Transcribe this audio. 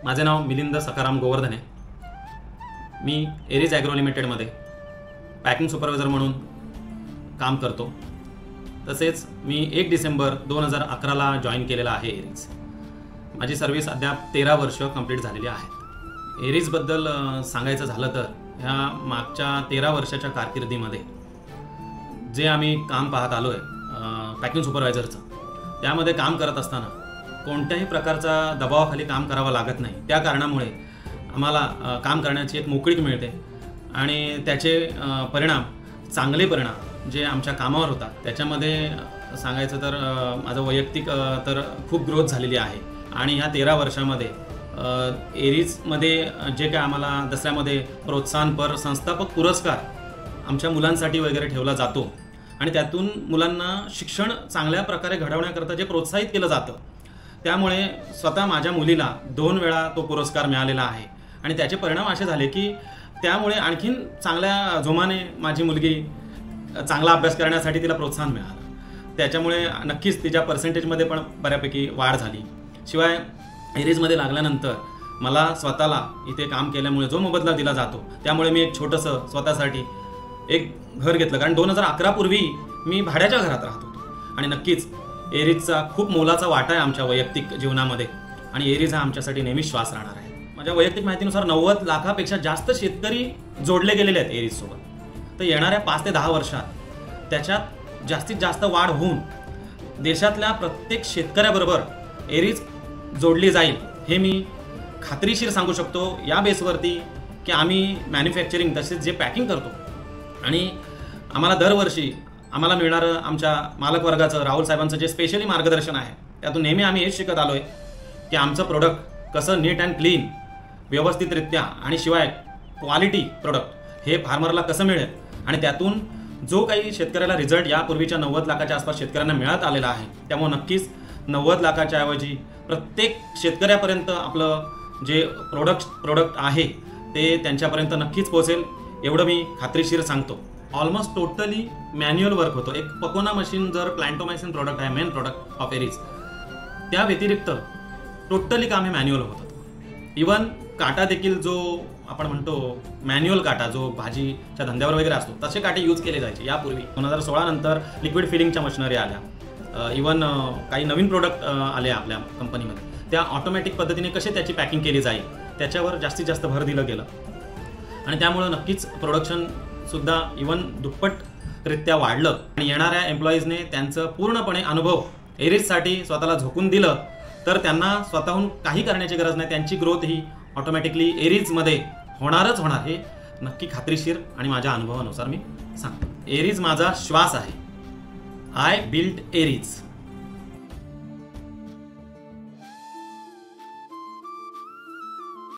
माझे नाव मिलिंद सकाराम गोवर्धने। मी Aries agro लिमिटेडमध्ये packing supervisor म्हणून काम करतो। तसेच मी 1 डिसेंबर 2011ला जॉईन केलेला आहे एरीज। माझी सर्व्हिस अद्याप 13 वर्ष कंप्लीट झालेली आहेत। एरीजबद्दल सांगायचं झालं तर ह्या मागच्या 13 वर्षाच्या कारकिर्दीमध्ये जे आम्ही काम पाहत आलो आहे पॅकिंग सुपरवायझरचं, त्यामध्ये काम करत असताना कोणत्याही प्रकारचा दबावाखाली काम करावं लागत नाही। त्या कारणामुळे आम्हाला काम करण्याची एक मोकळीक मिळते आणि त्याचे परिणाम, चांगले परिणाम जे आमच्या कामावर होतात त्याच्यामध्ये सांगायचं तर माझं वैयक्तिक तर खूप ग्रोथ झालेली आहे। आणि ह्या 13 वर्षामध्ये एरीजमध्ये जे काय आम्हाला दसऱ्यामध्ये प्रोत्साहनपर संस्थापक पुरस्कार आमच्या मुलांसाठी वगैरे ठेवला जातो आणि त्यातून मुलांना शिक्षण चांगल्या प्रकारे घडवण्याकरता जे प्रोत्साहित केलं जातं, त्यामुळे स्वतः माझ्या मुलीला 2 वेळा तो पुरस्कार मिळालेला आहे। आणि त्याचे परिणाम असे झाले की त्यामुळे आणखीन चांगल्या जोमाने माझी मुलगी चांगला अभ्यास करण्यासाठी तिला प्रोत्साहन मिळालं। त्याच्यामुळे नक्कीच तिच्या पर्सेंटेजमध्ये पण बऱ्यापैकी वाढ झाली। शिवाय एरीजमध्ये लागल्यानंतर मला स्वतःला इथे काम केल्यामुळे जो मोबदला दिला जातो, त्यामुळे मी एक छोटंसं स्वतःसाठी एक घर घेतलं। कारण 2011 पूर्वी मी भाड्याच्या घरात राहत होतो आणि नक्कीच एरीजचा खूप मोलाचा वाटा आहे आमच्या वैयक्तिक जीवनामध्ये आणि एरीज हा आमच्यासाठी नेहमी श्वास राहणार आहे। माझ्या वैयक्तिक माहितीनुसार 90 लाखापेक्षा जास्त शेतकरी जोडले गेलेले आहेत एरीजसोबत। तर येणाऱ्या 5 ते 10 वर्षात त्याच्यात जास्तीत जास्त वाढ होऊन देशातल्या प्रत्येक शेतकऱ्याबरोबर एरीज जोडली जाईल हे मी खात्रीशीर सांगू शकतो, या बेसवरती की आम्ही मॅन्युफॅक्चरिंग तसेच जे पॅकिंग करतो आणि आम्हाला दरवर्षी आम्हाला मिळणारं आमच्या मालक वर्गाचं, राहुल साहेबांचं जे स्पेशली मार्गदर्शन आहे, त्यातून नेहमी आम्ही हेच शिकत आलो आहे की आमचं प्रोडक्ट कसं नीट अँड क्लीन, व्यवस्थितरित्या आणि शिवाय क्वालिटी प्रोडक्ट हे फार्मरला कसं मिळेल आणि त्यातून जो काही शेतकऱ्याला रिझल्ट यापूर्वीच्या 90 लाखाच्या आसपास शेतकऱ्यांना मिळत आलेला आहे, त्यामुळे नक्कीच 90 लाखाच्या ऐवजी प्रत्येक शेतकऱ्यापर्यंत आपलं जे प्रोडक्ट आहे ते त्यांच्यापर्यंत नक्कीच पोहोचेल, एवढं मी खात्रीशीर सांगतो। ऑलमोस्ट टोटली मॅन्युअल वर्क होतो। एक पकोना मशीन जर प्लॅन्टोमायसिन प्रोडक्ट आहे, मेन प्रोडक्ट ऑफ एरीज, त्या व्यतिरिक्त टोटली काम हे मॅन्युअल होतं। इवन काटा देखील जो आपण म्हणतो मॅन्युअल काटा, जो भाजीच्या धंद्यावर वगैरे असतो, तसे काटे यूज केले जायचे यापूर्वी। 2016 नंतर लिक्विड फिलिंगच्या मशिनरी आल्या, इवन काही नवीन प्रोडक्ट आले आपल्या कंपनीमध्ये, त्या ऑटोमॅटिक पद्धतीने कसे त्याची पॅकिंग केली जाईल त्याच्यावर जास्तीत जास्त भर दिलं गेलं आणि त्यामुळे नक्कीच प्रोडक्शनसुद्धा इवन दुप्पटरित्या वाढलं आणि येणाऱ्या एम्प्लॉईजने त्यांचं पूर्णपणे अनुभव एरीजसाठी स्वतःला झोकून दिलं तर त्यांना स्वतःहून काही करण्याची गरज नाही, त्यांची ग्रोथ ही ऑटोमॅटिकली एरीजमध्ये होणारच होणार, हे नक्की खात्रीशीर आणि माझ्या अनुभवानुसार मी सांगतो। एरीज माझा श्वास आहे। I built Aries.